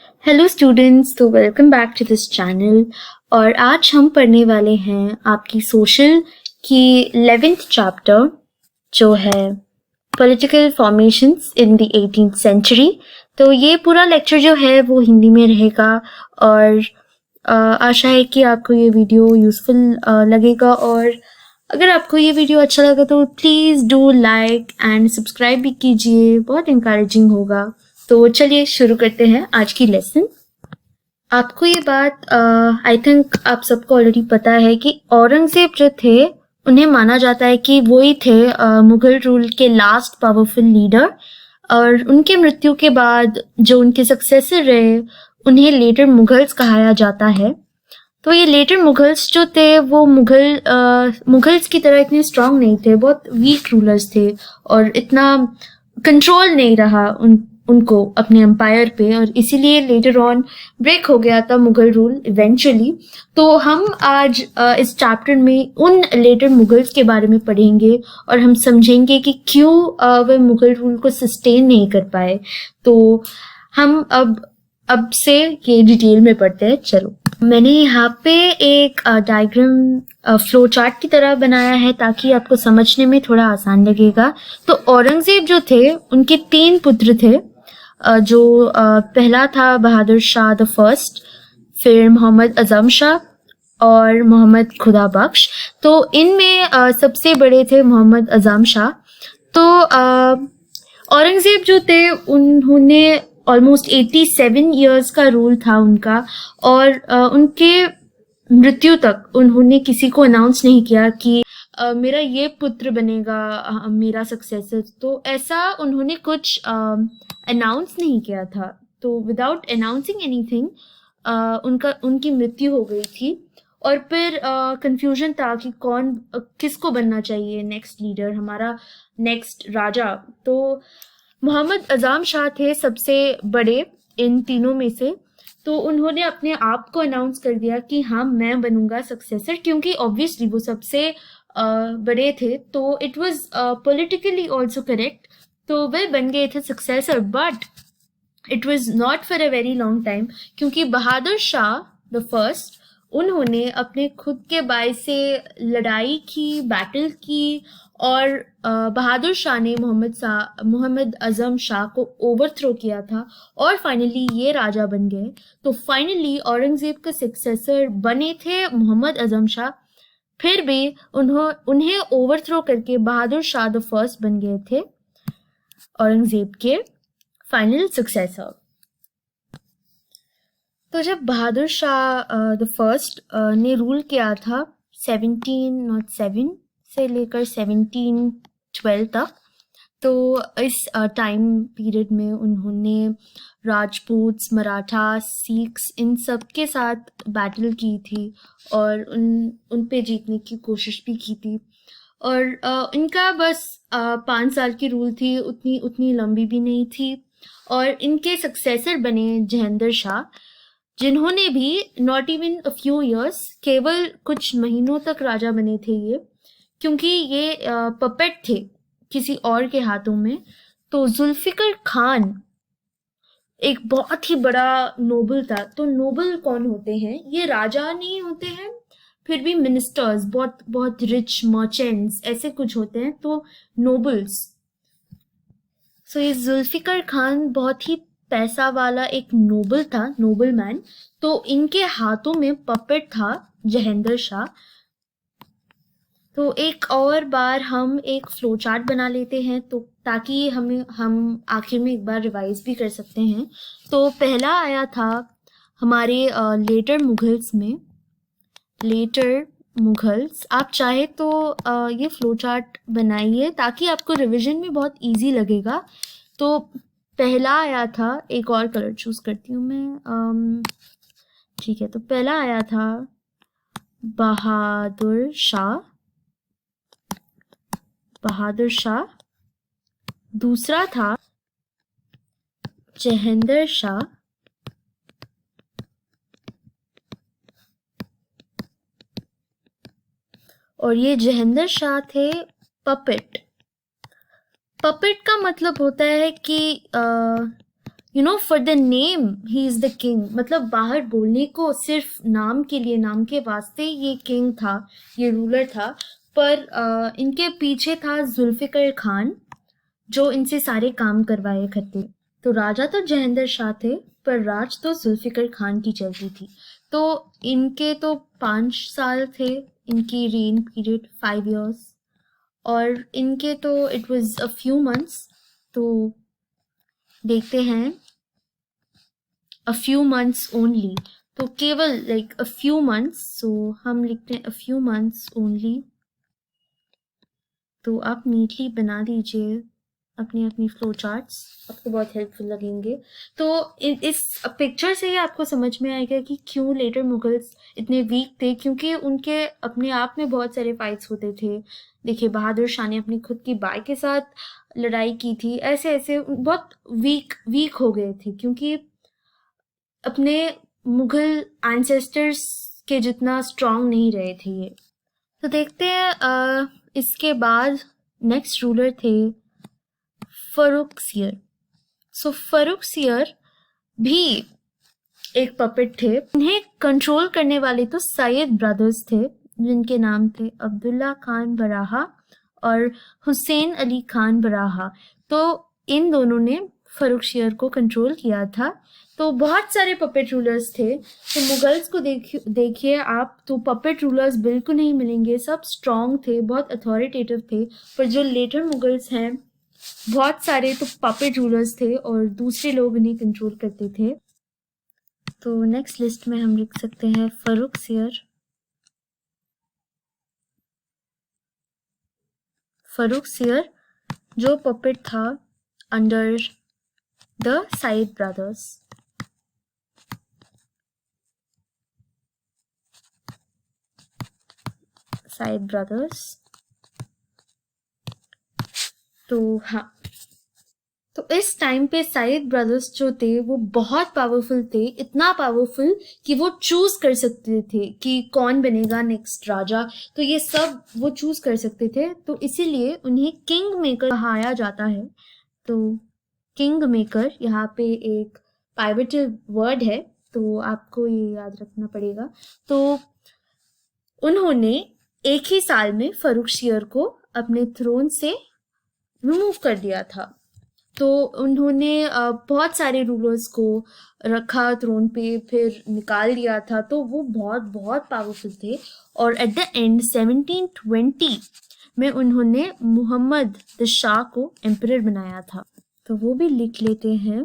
Hello students, तो welcome back to this channel. और आज हम पढ़ने वाले हैं आपकी सोशल की 11th चैप्टर जो है political formations in the 18th century. तो ये पूरा लेक्चर जो है वो हिंदी में रहेगा और आशा है कि आपको ये वीडियो यूज़फुल लगेगा। और अगर आपको ये वीडियो अच्छा लगा तो please do like and subscribe भी कीजिए, बहुत इंकरेजिंग होगा। तो चलिए शुरू करते हैं आज की लेसन। आपको ये बात आई थिंक आप सबको ऑलरेडी पता है कि औरंगजेब जो थे उन्हें माना जाता है कि वो ही थे मुगल रूल के लास्ट पावरफुल लीडर। और उनके मृत्यु के बाद जो उनके सक्सेसर रहे उन्हें लेटर मुगल्स कहा जाता है। तो ये लेटर मुगल्स जो थे वो मुगल्स की तरह इतने स्ट्रांग नहीं थे, बहुत वीक रूलर्स थे और इतना कंट्रोल नहीं रहा उनको अपने एम्पायर पे, और इसीलिए लेटर ऑन ब्रेक हो गया था मुगल रूल इवेंचुअली। तो हम आज इस चैप्टर में उन लेटर मुगल्स के बारे में पढ़ेंगे और हम समझेंगे कि क्यों वे मुगल रूल को सस्टेन नहीं कर पाए। तो हम अब से ये डिटेल में पढ़ते हैं। चलो, मैंने यहाँ पे एक डायग्राम फ्लो चार्ट की तरह बनाया है ताकि आपको समझने में थोड़ा आसान लगेगा। तो औरंगजेब जो थे उनके 3 पुत्र थे, जो पहला था बहादुर शाह द फर्स्ट, फिर मोहम्मद आजम शाह और मोहम्मद खुदा बख्श। तो इनमें सबसे बड़े थे मोहम्मद आजम शाह। तो औरंगजेब जो थे उन्होंने ऑलमोस्ट 87 ईयर्स का रूल था उनका, और उनके मृत्यु तक उन्होंने किसी को अनाउंस नहीं किया कि मेरा ये पुत्र बनेगा मेरा सक्सेसर। तो ऐसा उन्होंने कुछ अनाउंस नहीं किया था। तो विदाउट अनाउंसिंग एनीथिंग उनकी मृत्यु हो गई थी। और फिर कंफ्यूजन था कि किसको बनना चाहिए नेक्स्ट लीडर, हमारा नेक्स्ट राजा। तो मोहम्मद आजम शाह थे सबसे बड़े इन तीनों में से। तो उन्होंने अपने आप को अनाउंस कर दिया कि हाँ, मैं बनूंगा सक्सेसर, क्योंकि ऑब्वियसली वो सबसे बड़े थे। तो it was politically also correct. तो वे बन गए थे successor, but it was not for a very long time, क्योंकि बहादुर शाह द फर्स्ट उन्होंने अपने खुद के बाय से लड़ाई की, बैटल की, और बहादुर शाह ने मोहम्मद आजम शाह को ओवरथ्रो किया था और फाइनली ये राजा बन गए। तो फाइनली औरंगजेब का सक्सेसर बने थे मोहम्मद आजम शाह, फिर भी उन्हें ओवरथ्रो करके बहादुर शाह द फर्स्ट बन गए थे औरंगजेब के फाइनल सक्सेसर। तो जब बहादुर शाह द फर्स्ट ने रूल किया था 1707 से लेकर 1712 तक, तो इस टाइम पीरियड में उन्होंने राजपूत्स, मराठा, सिख्स इन सब के साथ बैटल की थी और उन पे जीतने की कोशिश भी की थी। और इनका बस 5 साल की रूल थी, उतनी लंबी भी नहीं थी। और इनके सक्सेसर बने जहेंद्र शाह, जिन्होंने भी not even a few years, केवल कुछ महीनों तक राजा बने थे ये, क्योंकि ये पपेट थे किसी और के हाथों में। तो जुल्फिकर खान एक बहुत ही बड़ा नोबल था। तो नोबल कौन होते हैं? ये राजा नहीं होते हैं, फिर भी मिनिस्टर्स, बहुत बहुत रिच मर्चेंट्स ऐसे कुछ होते हैं, तो नोबल्स। सो ये जुल्फिकर खान बहुत ही पैसा वाला एक नोबल था, नोबल मैन। तो इनके हाथों में पपेट था जहेंद्र शाह। तो एक और बार हम एक फ्लो चार्ट बना लेते हैं, तो ताकि हम आखिर में एक बार रिवाइज भी कर सकते हैं। तो पहला आया था हमारे लेटर मुगल्स में, लेटर मुगल्स। आप चाहे तो ये फ्लो चार्ट बनाइए ताकि आपको रिवीजन में बहुत इजी लगेगा। तो पहला आया था, एक और कलर चूज करती हूँ मैं, ठीक है। तो पहला आया था बहादुर शाह, दूसरा था जहेंद्र शाह, और ये जहेंद्र शाह थे पपेट। पपेट का मतलब होता है कि for the name he is the king, मतलब बाहर बोलने को सिर्फ नाम के लिए, नाम के वास्ते ये किंग था, ये रूलर था, पर इनके पीछे था जुल्फिकर खान जो इनसे सारे काम करवाए करते। तो राजा तो जहेंद्र शाह थे, पर राज तो जुल्फिकर खान की चलती थी। तो इनके तो 5 साल थे, इनकी रेन पीरियड 5 years, और इनके तो it was a few months. तो देखते हैं, अ फ्यू मंथ्स ओनली, तो केवल लाइक अ फ्यू मंथ्स, सो हम लिखते हैं अ फ्यू मंथ्स ओनली। तो आप नीटली बना दीजिए अपनी अपनी फ्लो चार्ट्स, आपको बहुत हेल्पफुल लगेंगे। तो इस पिक्चर से ही आपको समझ में आएगा कि क्यों लेटर मुगल्स इतने वीक थे, क्योंकि उनके अपने आप में बहुत सारे फाइट्स होते थे। देखिए, बहादुर शाह ने अपनी खुद की बाई के साथ लड़ाई की थी, ऐसे ऐसे बहुत वीक हो गए थे, क्योंकि अपने मुगल एंसेस्टर्स के जितना स्ट्रांग नहीं रहे थे ये। तो देखते हैं, इसके बाद नेक्स्ट रूलर थे फर्रुखसियर। सो फर्रुखसियर भी एक पपेट थे। इन्हें कंट्रोल करने वाले तो सैयद ब्रदर्स थे, जिनके नाम थे अब्दुल्ला खान बराहा और हुसैन अली खान बराहा। तो इन दोनों ने फर्रुखसियर को कंट्रोल किया था। तो बहुत सारे पपेट रूलर्स थे। तो मुगल्स को देखिए आप, तो पपेट रूलर्स बिल्कुल नहीं मिलेंगे, सब स्ट्रांग थे, बहुत अथॉरिटेटिव थे। पर जो लेटर मुगल्स हैं, बहुत सारे तो पपेट रूलर्स थे और दूसरे लोग इन्हें कंट्रोल करते थे। तो नेक्स्ट लिस्ट में हम लिख सकते हैं फर्रुखसियर। फर्रुखसियर जो पपेट था under the Sayyid brothers. Sayyid brothers. तो हाँ, तो इस टाइम पे सईद ब्रदर्स जो थे वो बहुत पावरफुल थे, इतना पावरफुल कि वो चूज कर सकते थे कि कौन बनेगा नेक्स्ट राजा। तो ये सब वो चूज कर सकते थे, तो इसीलिए उन्हें किंग मेकर कहा जाता है। तो किंग मेकर यहाँ पे एक पाइवेटिव वर्ड है, तो आपको ये याद रखना पड़ेगा। तो उन्होंने एक ही साल में फर्रुखसियर को अपने थ्रोन से रिमूव कर दिया था। तो उन्होंने बहुत सारे रूलर्स को रखा थ्रोन पे, फिर निकाल दिया था। तो वो बहुत बहुत पावरफुल थे, और एट द एंड 1720 में उन्होंने मोहम्मद द शाह को एम्परर बनाया था। तो वो भी लिख लेते हैं।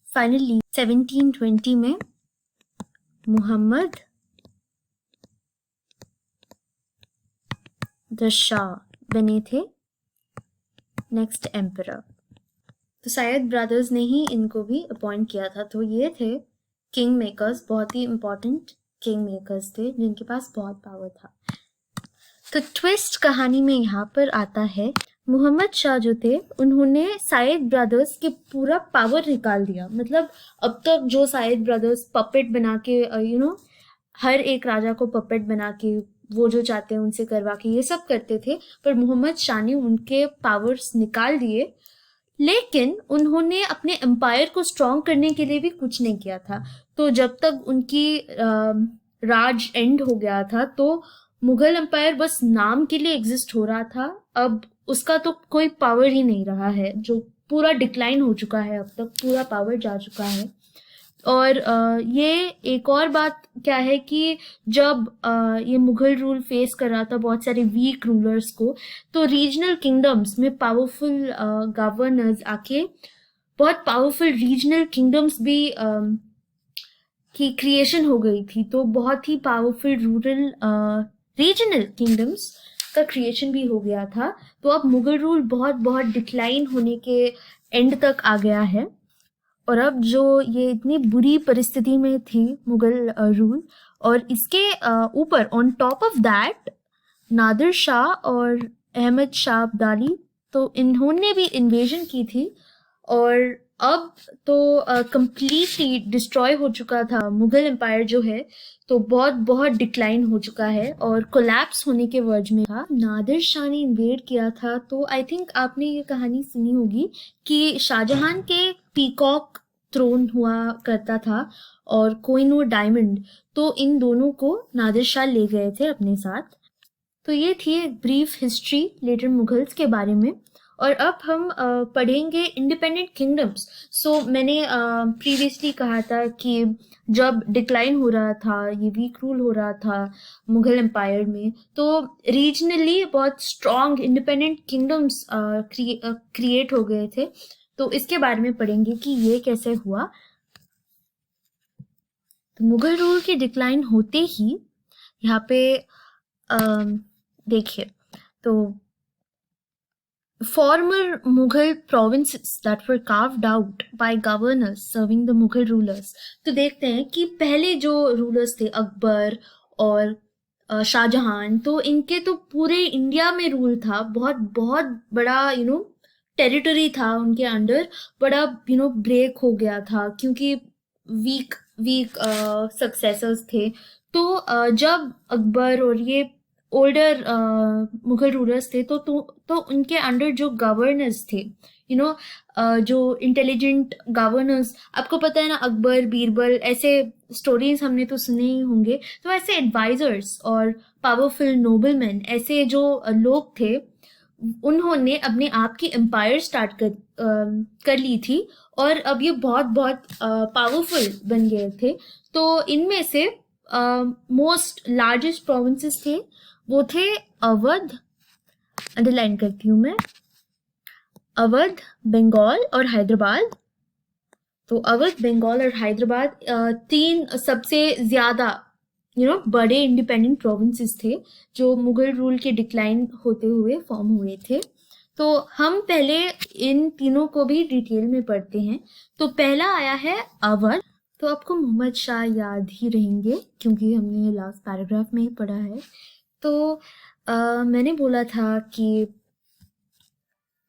फाइनली 1720 में मोहम्मद द शाह बने थे नेक्स्ट एम्परर। तो सैयद ब्रदर्स ने ही इनको भी अपॉइंट किया था। तो ये थे किंग मेकर्स, बहुत ही इंपॉर्टेंट किंग मेकर्स थे जिनके पास बहुत पावर था। तो ट्विस्ट कहानी में यहाँ पर आता है, मोहम्मद शाह जो थे उन्होंने सैयद ब्रदर्स के पूरा पावर निकाल दिया। मतलब अब तक जो सैयद ब्रदर्स पपेट बना के हर एक राजा को पपेट बना के वो जो चाहते हैं उनसे करवा के ये सब करते थे, पर मोहम्मद शाह ने उनके पावर्स निकाल दिए। लेकिन उन्होंने अपने एम्पायर को स्ट्रॉन्ग करने के लिए भी कुछ नहीं किया था। तो जब तक उनकी राज एंड हो गया था, तो मुगल एम्पायर बस नाम के लिए एग्जिस्ट हो रहा था। अब उसका तो कोई पावर ही नहीं रहा है, जो पूरा डिक्लाइन हो चुका है, अब तक पूरा पावर जा चुका है। और ये एक और बात क्या है कि जब ये मुगल रूल फेस कर रहा था बहुत सारे वीक रूलर्स को, तो रीजनल किंगडम्स में पावरफुल गवर्नर्स आके बहुत पावरफुल रीजनल किंगडम्स भी की क्रिएशन हो गई थी। तो बहुत ही पावरफुल रूरल रीजनल किंगडम्स का क्रिएशन भी हो गया था। तो अब मुगल रूल बहुत बहुत डिक्लाइन होने के एंड तक आ गया है। और अब जो ये इतनी बुरी परिस्थिति में थी मुगल रूल, और इसके ऊपर on top of that Nadir Shah और अहमद शाह अब्दाली, तो इन्होंने भी इन्वेजन की थी। और अब तो कंप्लीटली डिस्ट्रॉय हो चुका था मुगल एम्पायर जो है, तो बहुत बहुत डिक्लाइन हो चुका है और कोलैप्स होने के वर्ज में था। नादिर शाह ने इन्वेड किया था। तो आई थिंक आपने ये कहानी सुनी होगी कि शाहजहां के पीकॉक थ्रोन हुआ करता था और कोहिनूर डायमंड, तो इन दोनों को नादिर शाह ले गए थे अपने साथ। तो ये थी एक ब्रीफ हिस्ट्री लेटर मुगल्स के बारे में। और अब हम पढ़ेंगे इंडिपेंडेंट किंगडम्स। सो मैंने प्रीवियसली कहा था कि जब डिक्लाइन हो रहा था, ये वीक रूल हो रहा था मुगल एम्पायर में, तो रीजनली बहुत स्ट्रॉन्ग इंडिपेंडेंट किंगडम्स क्रिएट हो गए थे। तो इसके बारे में पढ़ेंगे कि ये कैसे हुआ। तो मुगल रूल की डिक्लाइन होते ही यहाँ पे देखिए, तो former Mughal provinces that were carved out by governors serving the Mughal rulers। तो देखते हैं कि पहले जो रूलर्स थे अकबर और शाहजहां, तो इनके तो पूरे इंडिया में रूल था, बहुत बहुत बड़ा टेरिटरी था उनके अंडर। बड़ा ब्रेक हो गया था क्योंकि वीक वीक सक्सेसर्स थे। तो जब अकबर और ये ओल्डर मुगल रूलर्स थे तो उनके अंडर जो गवर्नर्स थे, जो इंटेलिजेंट गवर्नर्स, आपको पता है ना, अकबर बीरबल ऐसे स्टोरीज हमने तो सुने ही होंगे। तो ऐसे एडवाइजर्स और पावरफुल नोबलमैन, ऐसे जो लोग थे, उन्होंने अपने आप की एम्पायर स्टार्ट कर ली थी और अब ये बहुत बहुत पावरफुल बन गए थे। तो इनमें से मोस्ट लार्जेस्ट प्रोविंसेस थे, वो थे अवध, अंडरलाइन करती हूँ मैं, अवध, बंगाल और हैदराबाद। तो अवध, बंगाल और हैदराबाद तीन सबसे ज्यादा बड़े इंडिपेंडेंट प्रोविंसेस थे जो मुगल रूल के डिक्लाइन होते हुए फॉर्म हुए थे। तो हम पहले इन तीनों को भी डिटेल में पढ़ते हैं। तो पहला आया है अवध। तो आपको मोहम्मद शाह याद ही रहेंगे क्योंकि हमने लास्ट पैराग्राफ में ही पढ़ा है। तो मैंने बोला था कि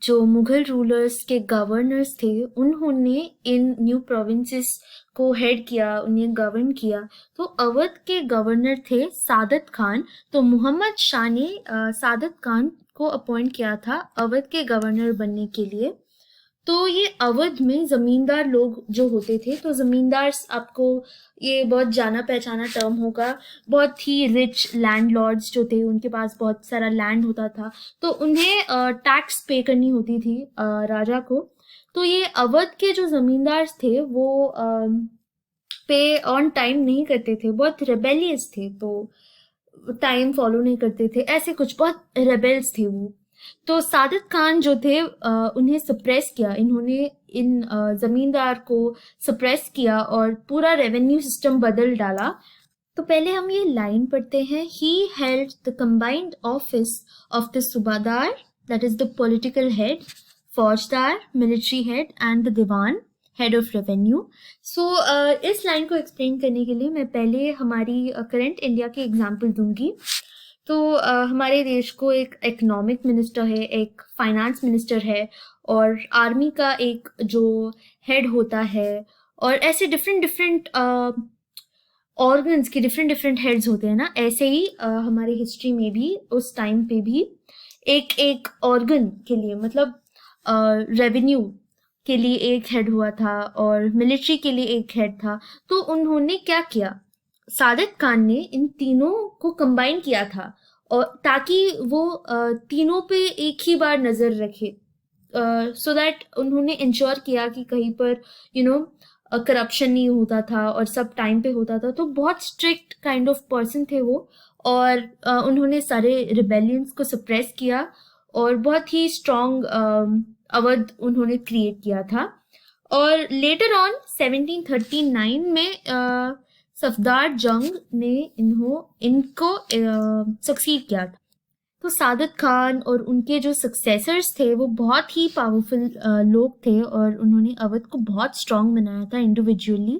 जो मुगल रूलर्स के गवर्नर्स थे, उन्होंने इन न्यू प्रोविंसेस को हेड किया, उन्हें गवर्न किया। तो अवध के गवर्नर थे सादत खान। तो मोहम्मद शाह ने सादत खान को अपॉइंट किया था अवध के गवर्नर बनने के लिए। तो ये अवध में जमींदार लोग जो होते थे, तो जमींदार आपको ये बहुत जाना पहचाना टर्म होगा, बहुत ही रिच लैंडलॉर्ड्स जो थे, उनके पास बहुत सारा लैंड होता था, तो उन्हें टैक्स पे करनी होती थी राजा को। तो ये अवध के जो जमींदार थे वो पे ऑन टाइम नहीं करते थे, बहुत रेबेलियस थे, तो टाइम फॉलो नहीं करते थे, ऐसे कुछ बहुत रेबेल्स थे वो। तो सादत खान जो थे उन्हें सप्रेस किया, इन्होंने इन जमींदार को सप्रेस किया और पूरा रेवेन्यू सिस्टम बदल डाला। तो पहले हम ये लाइन पढ़ते हैं, he held the combined office of the subahdar, that is the political head, faujdar military head and the diwan head of revenue. So इस लाइन को एक्सप्लेन करने के लिए मैं पहले हमारी करंट इंडिया की एग्जाम्पल दूंगी। तो हमारे देश को एक इकोनॉमिक मिनिस्टर है, एक फाइनेंस मिनिस्टर है और आर्मी का एक जो हेड होता है, और ऐसे डिफरेंट ऑर्गन्स के डिफरेंट हेड्स होते हैं ना। ऐसे ही हमारे हिस्ट्री में भी उस टाइम पे भी एक ऑर्गन के लिए, मतलब रेवेन्यू के लिए एक हेड हुआ था और मिलिट्री के लिए एक हेड था। तो उन्होंने क्या किया, सादत खान ने इन तीनों को कंबाइन किया था और ताकि वो तीनों पे एक ही बार नजर रखे, सो दैट उन्होंने इंश्योर किया कि कहीं पर करप्शन नहीं होता था और सब टाइम पे होता था। तो बहुत स्ट्रिक्ट काइंड ऑफ पर्सन थे वो, और उन्होंने सारे रिबेलियंस को सप्रेस किया और बहुत ही स्ट्रॉन्ग अवध उन्होंने क्रिएट किया था। और लेटर ऑन 1739 में सफदार जंग ने इनको सक्सीड किया था। तो सादत खान और उनके जो सक्सेसर्स थे वो बहुत ही पावरफुल लोग थे और उन्होंने अवध को बहुत स्ट्रॉन्ग बनाया था इंडिविजुअली।